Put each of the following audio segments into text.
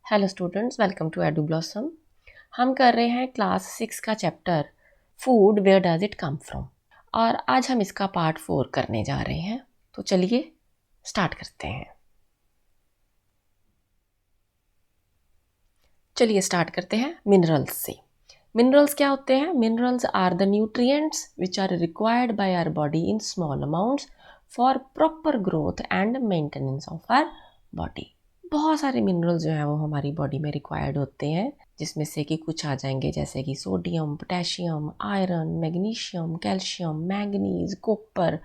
Hello students, welcome to Edu Blossom. हम कर रहे हैं क्लास 6 का chapter food where does it come from और आज हम इसका पार्ट 4 करने जा रहे हैं। तो चलिए स्टार्ट करते हैं। मिनरल्स से। मिनरल्स क्या होते हैं? Minerals are the nutrients which are required by our body in small amounts for proper growth and maintenance of our body. बहुत सारे मिनरल्स जो हैं वो हमारी बॉडी में रिक्वायर्ड होते हैं, जिसमें से कि कुछ आ जाएंगे जैसे कि sodium, potassium, iron, magnesium, calcium, manganese, copper,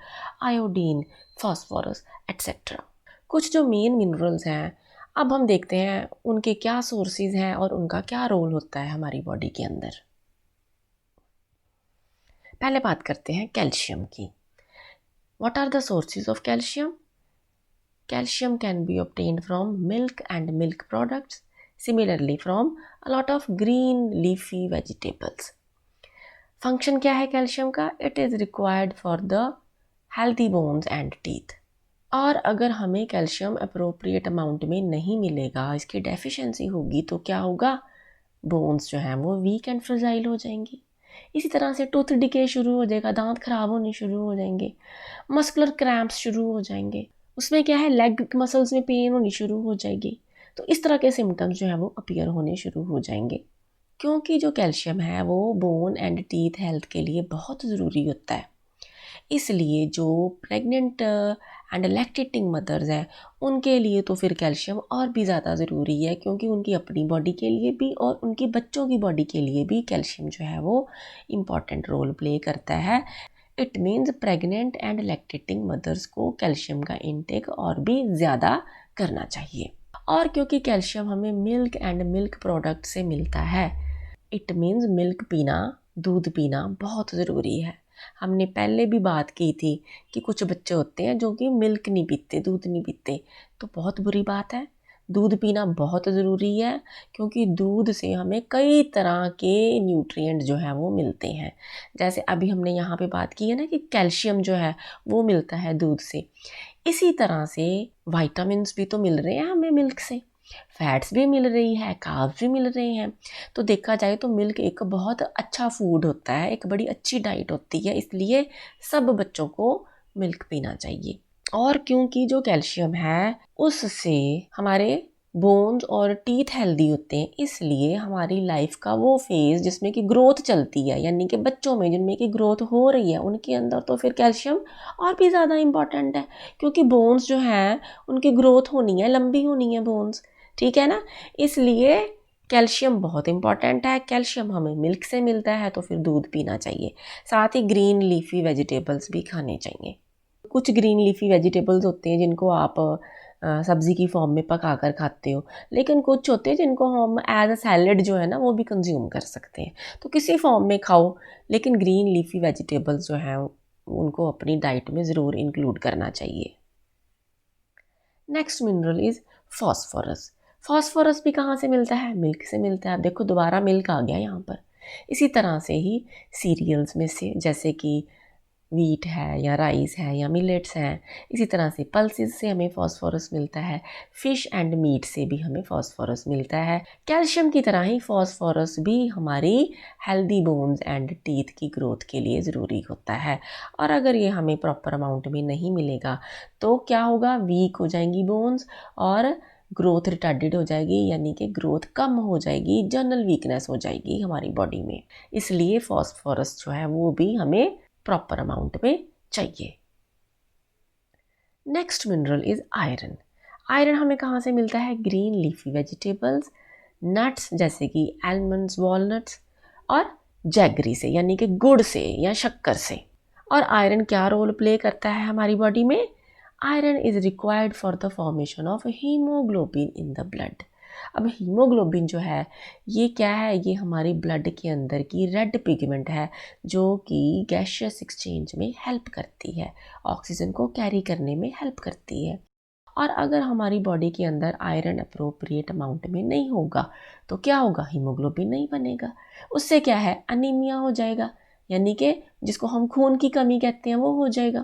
iodine, phosphorus etcetera. कुछ जो मेन मिनरल्स हैं, अब हम देखते हैं उनके क्या सोर्सेज हैं और उनका क्या रोल होता है हमारी बॉडी के अंदर। पहले बात करते हैं कैल्शियम की। What are the sources of calcium? Calcium can be obtained from milk and milk products, similarly from a lot of green leafy vegetables. Function क्या है कैल्शियम का? It is required for the healthy bones and teeth. और अगर हमें calcium appropriate amount में नहीं मिलेगा, इसकी डेफिशिएंसी होगी, तो क्या होगा? बोन्स जो हैं वो वीक एंड फ्रेजाइल हो जाएंगी। इसी तरह से टूथ डिके शुरू हो जाएगा, दांत खराब होने शुरू हो जाएंगे, मस्कुलर क्रैम्प्स शुरू हो जाएंगे, उसमें क्या है, लेग मसल्स में पेन होनी शुरू हो जाएगी। तो इस तरह के सिम्टम्स जो है वो अपीयर होने शुरू हो जाएंगे, क्योंकि जो कैल्शियम है वो बोन एंड टीथ हेल्थ के लिए बहुत ज़रूरी होता है। इसलिए जो प्रेग्नेंट एंड लैक्टेटिंग मदर्स हैं उनके लिए तो फिर कैल्शियम और भी ज़्यादा ज़रूरी है, क्योंकि उनकी अपनी बॉडी के लिए भी और उनकी बच्चों की बॉडी के लिए भी कैल्शियम जो है वो इम्पॉर्टेंट रोल प्ले करता है। It means pregnant and lactating mothers को कैल्शियम का इंटेक और भी ज़्यादा करना चाहिए। और क्योंकि कैल्शियम हमें मिल्क एंड मिल्क प्रोडक्ट से मिलता है, इट मीन्स मिल्क पीना, दूध पीना बहुत ज़रूरी है। हमने पहले भी बात की थी कि कुछ बच्चे होते हैं जो कि मिल्क नहीं पीते, दूध नहीं पीते, तो बहुत बुरी बात है। दूध पीना बहुत ज़रूरी है, क्योंकि दूध से हमें कई तरह के न्यूट्रिएंट जो है वो मिलते हैं। जैसे अभी हमने यहाँ पे बात की है ना कि कैल्शियम जो है वो मिलता है दूध से, इसी तरह से वाइटामिन्स भी तो मिल रहे हैं हमें मिल्क से, फैट्स भी मिल रही है, कार्ब्स भी मिल रहे हैं। तो देखा जाए तो मिल्क एक बहुत अच्छा फूड होता है, एक बड़ी अच्छी डाइट होती है, इसलिए सब बच्चों को मिल्क पीना चाहिए। और क्योंकि जो कैल्शियम है उससे हमारे बोन्स और टीथ हेल्दी होते हैं, इसलिए हमारी लाइफ का वो फेज़ जिसमें कि ग्रोथ चलती है, यानी कि बच्चों में जिनमें कि ग्रोथ हो रही है उनके अंदर तो फिर कैल्शियम और भी ज़्यादा इम्पॉर्टेंट है, क्योंकि बोन्स जो हैं उनकी ग्रोथ होनी है, लंबी होनी है बोन्स, ठीक है ना। इसलिए कैल्शियम बहुत इंपॉर्टेंट है। कैल्शियम हमें मिल्क से मिलता है, तो फिर दूध पीना चाहिए। साथ ही ग्रीन लीफी वेजिटेबल्स भी खाने चाहिए। कुछ ग्रीन लीफी वेजिटेबल्स होते हैं जिनको आप सब्ज़ी की फॉर्म में पका कर खाते हो, लेकिन कुछ होते हैं जिनको हम एज अ सैलड जो है ना वो भी कंज्यूम कर सकते हैं। तो किसी फॉर्म में खाओ, लेकिन ग्रीन लीफी वेजिटेबल्स जो हैं उनको अपनी डाइट में ज़रूर इंक्लूड करना चाहिए। Next mineral is phosphorus. Phosphorus भी कहाँ से मिलता है? मिल्क से मिलता है। अब देखो दोबारा मिल्क आ गया यहाँ पर। इसी तरह से ही सीरियल्स में से, जैसे कि वीट है या राइस है या मिलेट्स हैं, इसी तरह से पल्सेस से हमें फास्फोरस मिलता है। फिश एंड मीट से भी हमें फास्फोरस मिलता है। कैल्शियम की तरह ही फास्फोरस भी हमारी हेल्दी बोन्स एंड टीथ की ग्रोथ के लिए ज़रूरी होता है। और अगर ये हमें प्रॉपर अमाउंट में नहीं मिलेगा तो क्या होगा? वीक हो जाएंगी बोन्स और ग्रोथ रिटार्डेड हो जाएगी, यानी कि ग्रोथ कम हो जाएगी, जनरल वीकनेस हो जाएगी हमारी बॉडी में। इसलिए फास्फोरस जो है वो भी हमें प्रॉपर अमाउंट में चाहिए। Next mineral is iron. Iron हमें कहाँ से मिलता है? ग्रीन लीफी वेजिटेबल्स, नट्स जैसे कि आलमंड्स, वॉलनट्स और जैगरी से, यानी कि गुड़ से या शक्कर से। और आयरन क्या रोल प्ले करता है हमारी बॉडी में? Iron is required for the formation of haemoglobin in the blood. अब हीमोग्लोबिन जो है ये क्या है? ये हमारी ब्लड के अंदर की रेड पिगमेंट है, जो कि गैशियस एक्सचेंज में हेल्प करती है, ऑक्सीजन को कैरी करने में हेल्प करती है। और अगर हमारी बॉडी के अंदर आयरन अप्रोप्रिएट अमाउंट में नहीं होगा तो क्या होगा? हीमोग्लोबिन नहीं बनेगा। उससे क्या है? अनीमिया हो जाएगा, यानी कि जिसको हम खून की कमी कहते हैं वो हो जाएगा।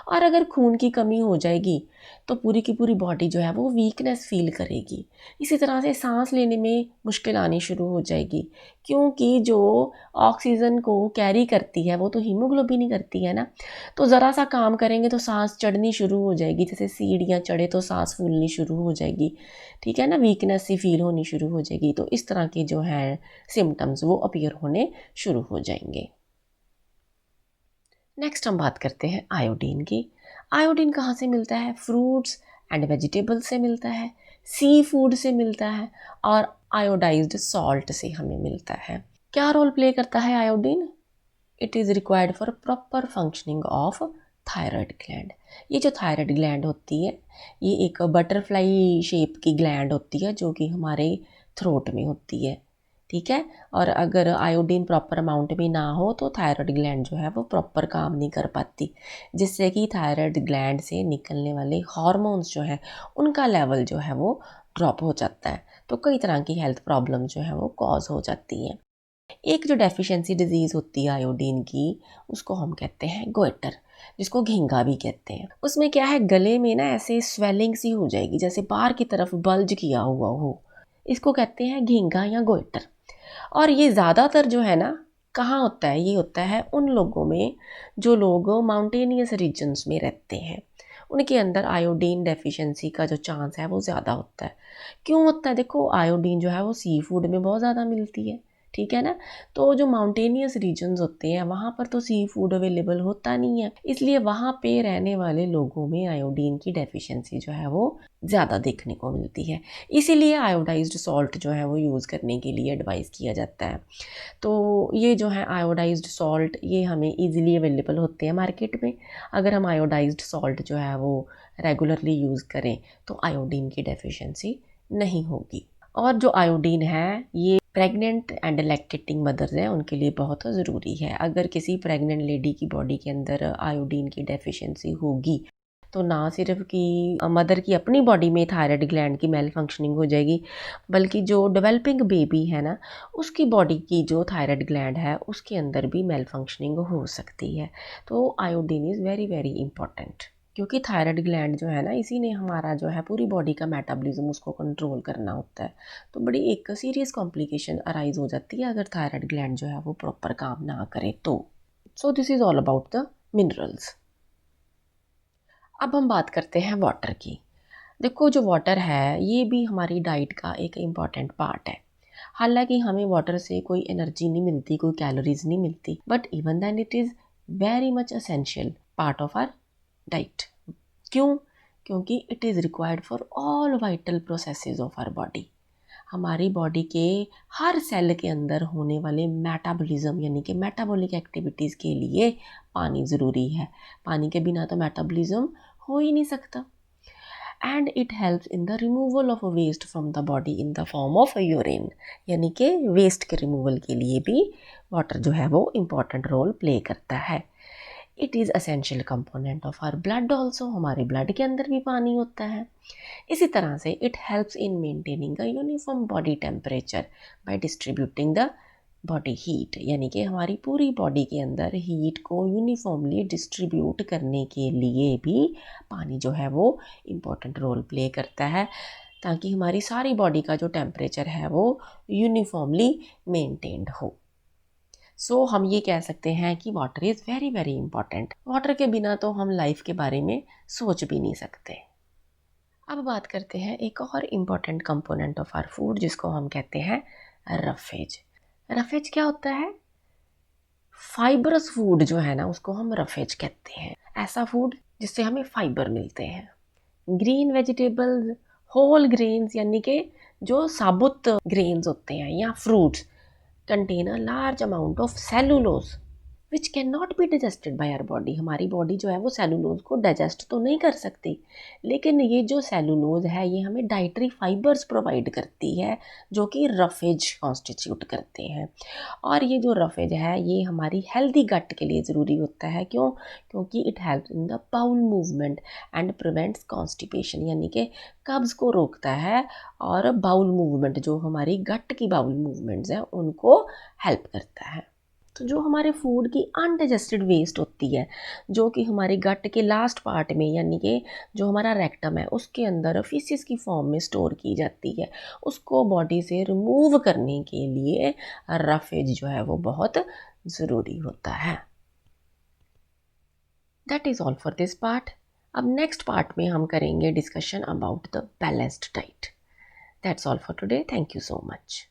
और अगर खून की कमी हो जाएगी तो पूरी की पूरी बॉडी जो है वो वीकनेस फील करेगी। इसी तरह से सांस लेने में मुश्किल आनी शुरू हो जाएगी, क्योंकि जो ऑक्सीजन को कैरी करती है वो तो हीमोग्लोबिन ही करती है ना। तो ज़रा सा काम करेंगे तो सांस चढ़नी शुरू हो जाएगी, जैसे सीढ़ियाँ चढ़े तो सांस फूलनी शुरू हो जाएगी, ठीक है ना, वीकनेस सी फील होनी शुरू हो जाएगी। तो इस तरह के जो हैं सिम्टम्स वो अपीयर होने शुरू हो जाएंगे। नेक्स्ट हम बात करते हैं आयोडीन की। आयोडीन कहाँ से मिलता है? फ्रूट्स एंड वेजिटेबल से मिलता है, सी फूड से मिलता है और आयोडाइज्ड सॉल्ट से हमें मिलता है। क्या रोल प्ले करता है iodine? It is required for proper functioning of thyroid gland. ये जो थायराइड ग्लैंड होती है ये एक बटरफ्लाई शेप की ग्लैंड होती है जो कि हमारे थ्रोट में होती है, ठीक है। और अगर आयोडीन प्रॉपर अमाउंट में ना हो तो थायराइड ग्लैंड जो है वो प्रॉपर काम नहीं कर पाती, जिससे कि थायराइड ग्लैंड से निकलने वाले हार्मोन्स जो हैं उनका लेवल जो है वो ड्रॉप हो जाता है। तो कई तरह की हेल्थ प्रॉब्लम जो है वो कॉज हो जाती हैं। एक जो डेफिशिएंसी डिजीज़ होती है आयोडीन की उसको हम कहते हैं गोइटर, जिसको घिंगा भी कहते हैं। उसमें क्या है, गले में ना ऐसे स्वेलिंग सी हो जाएगी जैसे बाहर की तरफ बल्ज किया हुआ हो, इसको कहते हैं घिंगा या गोइटर। और ये ज़्यादातर जो है ना कहाँ होता है, ये होता है उन लोगों में जो लोग माउंटेनियस रीजन्स में रहते हैं, उनके अंदर आयोडीन डेफिशिएंसी का जो चांस है वो ज़्यादा होता है। क्यों होता है? देखो आयोडीन जो है वो सी फूड में बहुत ज़्यादा मिलती है, ठीक है ना। तो जो माउंटेनियस रीजन्स होते हैं वहाँ पर तो सी फूड अवेलेबल होता नहीं है, इसलिए वहाँ पे रहने वाले लोगों में आयोडीन की डेफिशिएंसी जो है वो ज़्यादा देखने को मिलती है। इसीलिए आयोडाइज्ड सॉल्ट जो है वो यूज़ करने के लिए एडवाइस किया जाता है। तो ये जो है आयोडाइज्ड सॉल्ट ये हमें ईज़िली अवेलेबल होते हैं मार्केट में। अगर हम आयोडाइज्ड सॉल्ट जो है वो रेगुलरली यूज़ करें तो आयोडीन की डेफिशिएंसी नहीं होगी। और जो आयोडीन है ये प्रेग्नेंट एंड लैक्टेटिंग मदर्स हैं उनके लिए बहुत ज़रूरी है। अगर किसी प्रेग्नेंट लेडी की बॉडी के अंदर आयोडीन की डेफिशिएंसी होगी तो ना सिर्फ कि मदर की अपनी बॉडी में थायराइड ग्लैंड की मेल फंक्शनिंग हो जाएगी, बल्कि जो डेवलपिंग बेबी है ना उसकी बॉडी की जो थायराइड ग्लैंड है उसके अंदर भी मेल फंक्शनिंग हो सकती है। तो iodine is very very important, क्योंकि थायराइड ग्लैंड जो है ना इसी ने हमारा जो है पूरी बॉडी का मेटाबॉलिज्म उसको कंट्रोल करना होता है। तो बड़ी एक सीरियस कॉम्प्लिकेशन अराइज हो जाती है अगर थायराइड ग्लैंड जो है वो प्रॉपर काम ना करे तो। So this is all about the minerals. अब हम बात करते हैं वाटर की। देखो जो वाटर है ये भी हमारी डाइट का एक इम्पॉर्टेंट पार्ट है। हालांकि हमें वाटर से कोई एनर्जी नहीं मिलती, कोई कैलोरीज नहीं मिलती, but even then it is very much essential part of our diet. क्यों? क्योंकि it is required for all vital processes of our body. हमारी बॉडी के हर सेल के अंदर होने वाले मेटाबॉलिज्म यानी कि मेटाबॉलिक एक्टिविटीज़ के लिए पानी ज़रूरी है। पानी के बिना तो मेटाबॉलिज्म हो ही नहीं सकता। And it helps in the removal of waste from the body in the form of urine, यानी कि वेस्ट के रिमूवल के लिए भी वाटर जो है वो इम्पॉर्टेंट रोल प्ले करता है। It is essential component of our blood also, हमारे ब्लड के अंदर भी पानी होता है। इसी तरह से it helps in maintaining a uniform body temperature by distributing the body heat, यानी कि हमारी पूरी बॉडी के अंदर हीट को यूनिफॉर्मली डिस्ट्रीब्यूट करने के लिए भी पानी जो है वो इम्पोर्टेंट रोल प्ले करता है, ताकि हमारी सारी बॉडी का जो टेम्परेचर है वो यूनिफॉर्मली मेंटेन्ड हो। सो हम ये कह सकते हैं कि water is very very important. Water के बिना तो हम लाइफ के बारे में सोच भी नहीं सकते। अब बात करते हैं एक और important component of our food जिसको हम कहते हैं रफेज। रफेज क्या होता है? फाइबरस फूड जो है ना उसको हम रफेज कहते हैं। ऐसा फूड जिससे हमें फाइबर मिलते हैं। ग्रीन वेजिटेबल्स, होल ग्रेन्स यानी कि जो साबुत ग्रेन्स होते हैं या fruits contain a large amount of cellulose which can not be digested by our body. हमारी बॉडी जो है वो सेलुलोज को डाइजेस्ट तो नहीं कर सकती, लेकिन ये जो सेलुलोज है ये हमें डाइटरी फाइबर्स प्रोवाइड करती है जो कि रफेज कॉन्स्टिट्यूट करते हैं। और ये जो रफेज है ये हमारी हेल्दी गट के लिए ज़रूरी होता है। क्यों? क्योंकि it help in the bowel movement and prevents constipation, यानी कि कब्ज को रोकता है और बाउल मूवमेंट जो हमारी गट की बाउल मूवमेंट्स हैं उनको हेल्प करता है। तो जो हमारे फूड की अनडाइजेस्टेड वेस्ट होती है, जो कि हमारे गट के लास्ट पार्ट में, यानी कि जो हमारा रेक्टम है उसके अंदर फीसिस की फॉर्म में स्टोर की जाती है, उसको बॉडी से रिमूव करने के लिए रफेज जो है वो बहुत ज़रूरी होता है। That is all for this part. अब नेक्स्ट पार्ट में हम करेंगे discussion about the balanced diet. That's all for today. Thank you so much.